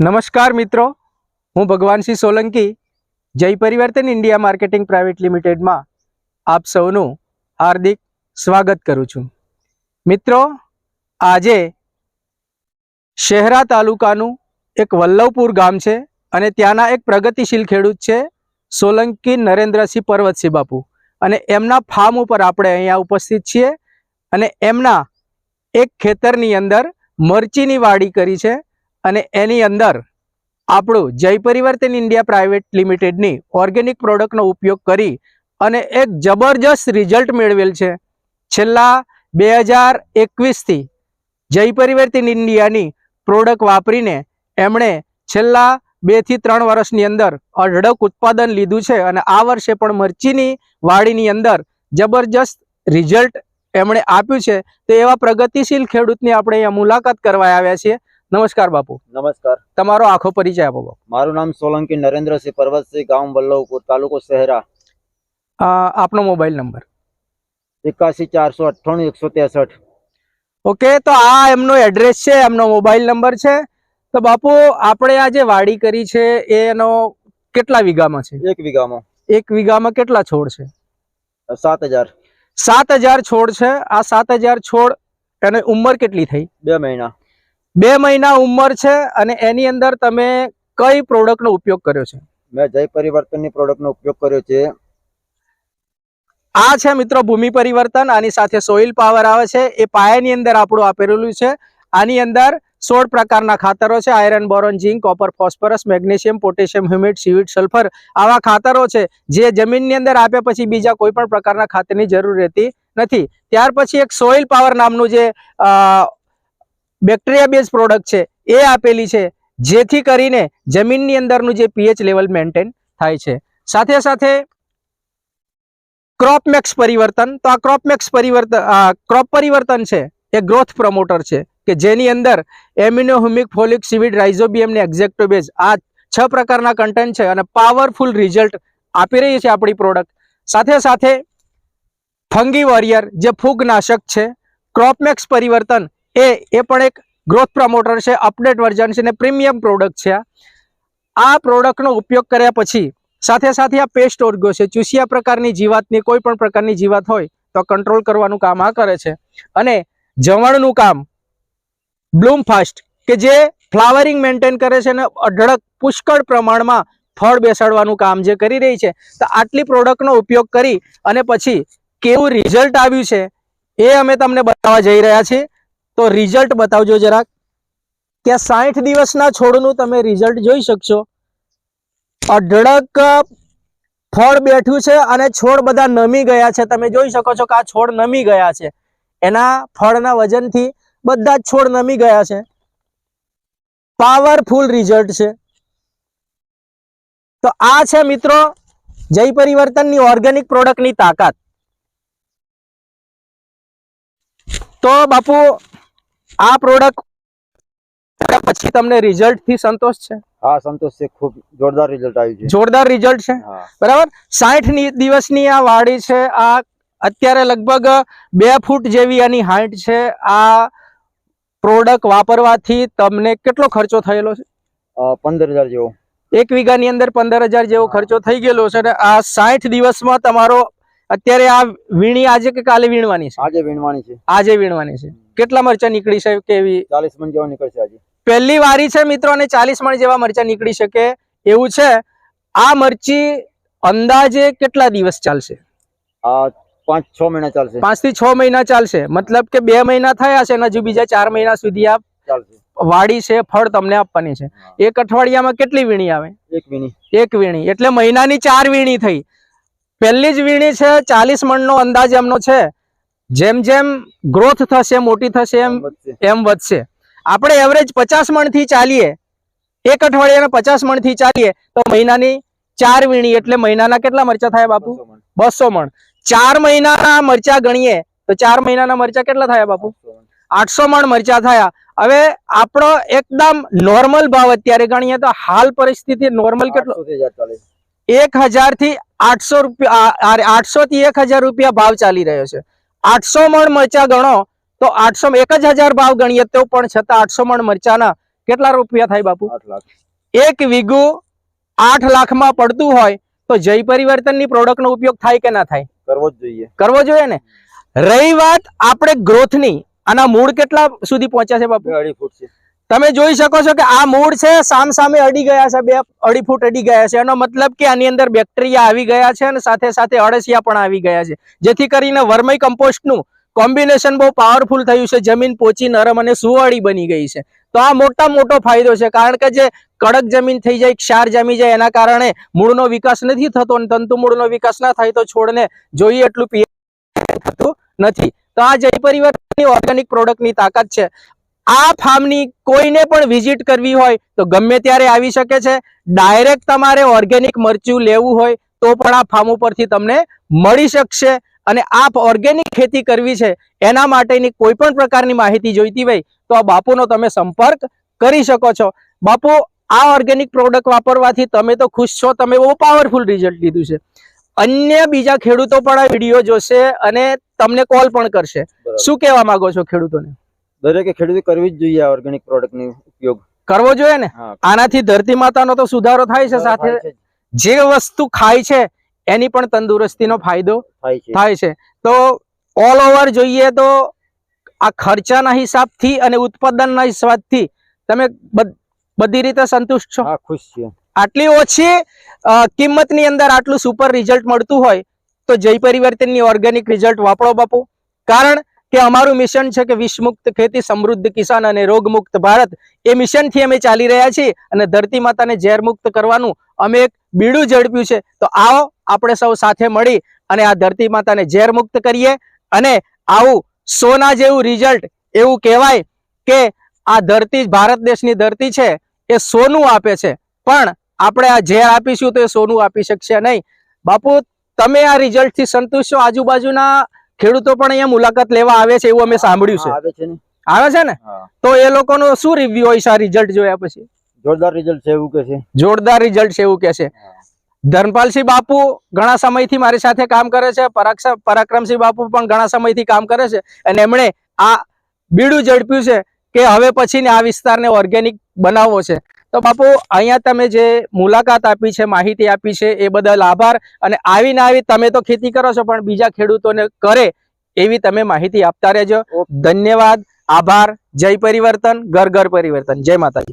નમસ્કાર મિત્રો, હું ભગવાનસિંહ સોલંકી જય પરિવર્તન ઇન્ડિયા માર્કેટિંગ પ્રાઇવેટ લિમિટેડમાં આપ સૌનું હાર્દિક સ્વાગત કરું છું. મિત્રો, આજે શહેરા તાલુકાનું એક વલ્લભપુર ગામ છે અને ત્યાંના એક પ્રગતિશીલ ખેડૂત છે સોલંકી નરેન્દ્રસિંહ પર્વતસિંહ બાપુ, અને એમના ફાર્મ ઉપર આપણે અહીંયા ઉપસ્થિત છીએ અને એમના એક ખેતરની અંદર મરચીની વાડી કરી છે અને એની અંદર આપણું જય પરિવર્તન ઇન્ડિયા પ્રાઇવેટ લિમિટેડની ઓર્ગેનિક પ્રોડક્ટનો ઉપયોગ કરી અને એક જબરજસ્ત રિઝલ્ટ મેળવેલ છે. છેલ્લા 2021થી જય પરિવર્તન ઇન્ડિયાની પ્રોડક્ટ વાપરીને એમણે છેલ્લા 2 થી 3 વર્ષની અંદર અઢળક ઉત્પાદન લીધું છે અને આ વર્ષે પણ મરચીની વાડીની અંદર જબરજસ્ત રિઝલ્ટ એમણે આપ્યું છે. તો એવા પ્રગતિશીલ ખેડૂતની આપણે અહીંયા મુલાકાત કરવા આવ્યા છીએ. નમસ્કાર બાપુ. નમસ્કાર. તમારો આખો પરિચય આપો બાપુ. મારું નામ સોલંકી નરેન્દ્રસિંહ પર્વતસિંહ, ગામ વલ્લભપુર, તાલુકો શહેરા. આપનો મોબાઈલ નંબર 81 498 163. ઓકે, તો આ એમનો એડ્રેસ છે, એમનો મોબાઈલ નંબર છે. તો બાપુ, આપણે આ જે વાડી કરી છે એનો કેટલા વીઘામાં છે? 1 વીઘામાં. 1 વીઘામાં કેટલા છોડ છે? 7000. 7000 છોડ છે. આ 7000 છોડ અને ઉંમર કેટલી થઈ? 2 મહિના. 2 મહિના ઉંમર છે. અને એની અંદર તમે કઈ પ્રોડક્ટનો ઉપયોગ કર્યો છે? મેં જય પરિવર્તનની પ્રોડક્ટનો ઉપયોગ કર્યો છે. આ છે મિત્રો ભૂમિ પરિવર્તન, આની સાથે સોઇલ પાવર આવે છે, એ પાયાની અંદર આપણું આપેલું છે. આની અંદર 16 પ્રકારના ખાતરો છે: iron, boron, zinc, copper, phosphorus, magnesium, potassium, humid, seaweed, sulphur. આવા ખાતરો છે જે જમીનની અંદર આપ્યા પછી બીજા કોઈ પણ પ્રકારના ખાતરની જરૂર રહેતી નથી. ત્યાર પછી એક સોઇલ પાવર નામનું જે બેક્ટેરિયા બેઝ પ્રોડક્ટ છે એ આપેલી છે, જેથી કરીને જમીનની અંદરનું જે પીએચ લેવલ મેન્ટેન થાય છે. સાથે સાથે ક્રોપમેક્સ પરિવર્તન. તો આ ક્રોપમેક્સ પરિવર્તન, ક્રોપ પરિવર્તન છે એ ગ્રોથ પ્રમોટર છે કે જેની અંદર amino, humic, folic, seaweed, rhizobium ને એક્ઝેક્ટોબેઝ આ 6 પ્રકારના કન્ટેન્ટ છે અને પાવરફુલ રિઝલ્ટ આપી રહી છે આપણી પ્રોડક્ટ. સાથે સાથે ફંગી વોરિયર જે ફૂગનાશક છે. ક્રોપમેક્સ પરિવર્તન એ પણ એક ગ્રોથ પ્રમોટર છે, અપડેટ વર્ઝન છે અને પ્રીમિયમ પ્રોડક્ટ છે. આ પ્રોડક્ટનો ઉપયોગ કર્યા પછી સાથે સાથે આ પેસ્ટ ઓર્ગો છે, ચૂસિયા પ્રકારની જીવાતની કોઈ પણ પ્રકારની જીવાત હોય તો કંટ્રોલ કરવાનું કામ આ કરે છે. અને જવણનું કામ બ્લૂમ ફાસ્ટ કે જે ફ્લાવરિંગ મેન્ટેન કરે છે અને અઢળક પુષ્કળ પ્રમાણમાં ફળ બેસાડવાનું કામ જે કરી રહી છે. તો આટલી પ્રોડક્ટનો ઉપયોગ કરી અને પછી કેવું રિઝલ્ટ આવ્યું છે એ અમે તમને બતાવવા જઈ રહ્યા છીએ. તો રિઝલ્ટ બતાવજો જરાક. કે 60 દિવસના છોડનું તમે રિઝલ્ટ જોઈ શકશો. અઢળક ફળ બેઠું છે અને છોડ બધા નમી ગયા છે. તમે જોઈ શકો છો કે આ છોડ નમી ગયા છે, એના ફળના વજનથી બધા જ છોડ નમી ગયા છે. પાવરફુલ રિઝલ્ટ છે. તો આ છે મિત્રો જય પરિવર્તનની ઓર્ગેનિક પ્રોડક્ટની તાકાત. તો બાપુ, આ પ્રોડક્ટ પછી તમને રિઝલ્ટ થી સંતોષ છે? હા, સંતોષ છે. ખૂબ જોરદાર રિઝલ્ટ આવ્યું છે. જોરદાર રિઝલ્ટ છે, બરાબર. 60 દિવસની આ વાડી છે. આ અત્યારે લગભગ 2 ફૂટ જેવી આની હાઈટ છે. આ પ્રોડક્ટ વાપરવાથી તમને કેટલો ખર્ચો થયેલો છે? 15000 જેવો. 1 વીઘાની અંદર 15000 જેવો ખર્ચો થઈ ગયેલો છે. અને આ 60 દિવસમાં તમારો અત્યારે આ વીણી આજે કે કાલે વીણવાની છે? આજે વીણવાની છે. આજે વીણવાની છે. કેટલા મરચા નીકળી છે? કેવી? 40 મણ જેવા નીકળશે આજે. પહેલી વારી છે મિત્રો અને 40 મણ જેવા મરચા નીકળી શકે એવું છે. આ મરચી અંદાજે કેટલા દિવસ ચાલશે? 5-6 મહિના ચાલશે. 5 થી 6 મહિના ચાલશે. મતલબ કે 2 મહિના થયા છે અને હજુ બીજા 4 મહિના સુધી આ ચાલશે. વાડી છે, ફળ તમને આપવાની છે. એક અઠવાડિયામાં કેટલી વીણી આવે? 1 વીણી. 1 વીણી એટલે મહિનાની 4 વીણી થઈ. પહેલી જ વીણી છે, 40 મણનો અંદાજ એમનો છે. જેમ જેમ ગ્રોથ થશે, મોટી થશે એમ વધશે. આપણે એવરેજ 50 મણથી ચાલીએ, એક અઠવાડિયાના 50 મણથી ચાલીએ તો મહિનાની 4 વીણી એટલે મહિનાના કેટલા મરચા થાય બાપુ? 200 મણ. 4 મહિનાના મરચા ગણીએ તો 4 મહિનાના મરચા કેટલા થયા બાપુ? 800 મણ મરચા થયા. હવે આપણો એકદમ નોર્મલ ભાવ અત્યારે ગણીએ તો હાલ પરિસ્થિતિ નોર્મલ કેટલો? 1000 થી 800 રૂપિયા, 800 થી 1000 રૂપિયા ભાવ ચાલી રહ્યો છે. 800 મણ મરચા ગણો તો 1000 ભાવ ગણીએ તો પણ છતાં 800 મણ મરચાના કેટલા રૂપિયા થાય બાપુ? 8 લાખ. 1 વીઘું 8 લાખમાં પડતું હોય તો જય પરિવર્તનની પ્રોડક્ટનો ઉપયોગ થાય કે ના થાય? કરવો જ જોઈએ. કરવો જોઈએ ને. રહી વાત આપણે ગ્રોથની, આના મૂળ કેટલા સુધી પહોંચ્યા છે બાપુ? 2.5 ફૂટ છે. તમે જોઈ શકો છો કે આ મૂળ છે સામે અડી ગયા છે, 2.5 ફૂટ અડી ગયા છે. એનો મતલબ કે આની અંદર બેક્ટેરિયા આવી ગયા છે અને સાથે સાથે અળસિયા પણ આવી ગયા છે, જેથી કરીને વર્મી કમ્પોસ્ટનું કોમ્બિનેશન બહુ પાવરફુલ થયું છે. જમીન પોચી, નરમ અને સુવાળી બની ગઈ છે. તો આ મોટો ફાયદો છે, કારણ કે જે કડક જમીન થઈ જાય, ક્ષાર જામી જાય, એના કારણે મૂળનો વિકાસ નથી થતો અને તંતુ મૂળનો વિકાસ ના થાય તો છોડને જોઈએ એટલું પીએચ થતું નથી. તો આ જય પરિવર્તનની ઓર્ગેનિક પ્રોડક્ટની તાકાત છે. આ ફાર્મની કોઈને પણ વિઝિટ કરવી હોય તો ગમે ત્યારે આવી શકે છે. ડાયરેક્ટ તમારે ઓર્ગેનિક મરચું લેવું હોય તો પણ આ ફાર્મ ઉપરથી તમને મળી શકશે. અને આ ઓર્ગેનિક ખેતી કરવી છે એના માટેની કોઈ પણ પ્રકારની માહિતી જોઈતી હોય તો આ બાપુનો તમે સંપર્ક કરી શકો છો. બાપુ, આ ઓર્ગેનિક પ્રોડક્ટ વાપરવાથી તમે તો ખુશ છો, તમે બહુ પાવરફુલ રિઝલ્ટ લીધું છે. અન્ય બીજા ખેડૂતો પણ આ વિડીયો જોશે અને તમને કોલ પણ કરશે. બરાબર. શું કહેવા માંગો છો ખેડૂતોને? દરેકે ખેડૂતે કરવી જ જોઈએ આ ઓર્ગેનિક પ્રોડક્ટનો ઉપયોગ. કરવો જોઈએ ને. હા, આનાથી ધરતી માતાનો તો સુધારો થાય છે, સાથે થાય છે જ. જે વસ્તુ ખાય છે એની પણ તંદુરસ્તીનો ફાયદો થાય છે. થાય છે. તો ઓલ ઓવર જોઈએ તો આ ખર્ચાના હિસાબથી અને ઉત્પાદનના હિસાબથી તમે બધી રીતે સંતુષ્ટ છો? હા, ખુશ છીએ. આટલી ઓછી કિંમતની અંદર આટલું સુપર રિઝલ્ટ મળતું હોય તો જય પરિવર્તનની ઓર્ગેનિક રિઝલ્ટ વાપરો બાપુ. કારણ કે અમારું મિશન છે કે વિષમુક્ત ખેતી, સમૃદ્ધ કિસાન અને રોગમુક્ત ભારત. એ મિશનથી અમે ચાલી રહ્યા છીએ અને ધરતી માતાને ઝેરમુક્ત કરવાનું અમે એક બીડું ઝડપ્યું છે. તો આવો આપણે સૌ સાથે મળી અને આ ધરતી માતાને ઝેરમુક્ત કરીએ. અને આવું સોના જેવું રિઝલ્ટ, એવું કહેવાય કે આ ધરતી, ભારત દેશની ધરતી છે એ સોનું આપે છે, પણ આપણે આ ઝેર આપીશું તો એ સોનું આપી શકશે નહીં. બાપુ, તમે આ રિઝલ્ટથી સંતુષ્ટ છો? આજુબાજુના ખેડૂતો પણ અહીંયા મુલાકાત લેવા આવે છે એવું અમે સાંભળ્યું છે. હા, આવે છે ને. આવે છે ને? હા. તો એ લોકોનો શું રિવ્યુ હોય છે આ રિઝલ્ટ જોયા પછી? જોરદાર રિઝલ્ટ છે એવું કે છે. જોરદાર રિઝલ્ટ છે એવું કે છે. ધર્મપાલસિંહ બાપુ ઘણા સમયથી મારી સાથે કામ કરે છે. પરાક્રમસિંહ બાપુ પણ ઘણા સમયથી કામ કરે છે અને એમણે આ બીડું ઝડપ્યું છે કે હવે પછીને આ વિસ્તારને ઓર્ગેનિક બનાવવો છે. તો બાપુ, અહીંયા તમે જે મુલાકાત આપી છે, માહિતી આપી છે, એ બદલ આભાર. અને આવી તમે તો ખેતી કરો છો પણ બીજા ખેડૂતોને કરે એવી તમે માહિતી આપતા રહેજો. ધન્યવાદ, આભાર. જય પરિવર્તન, ઘર ઘર પરિવર્તન. જય માતાજી.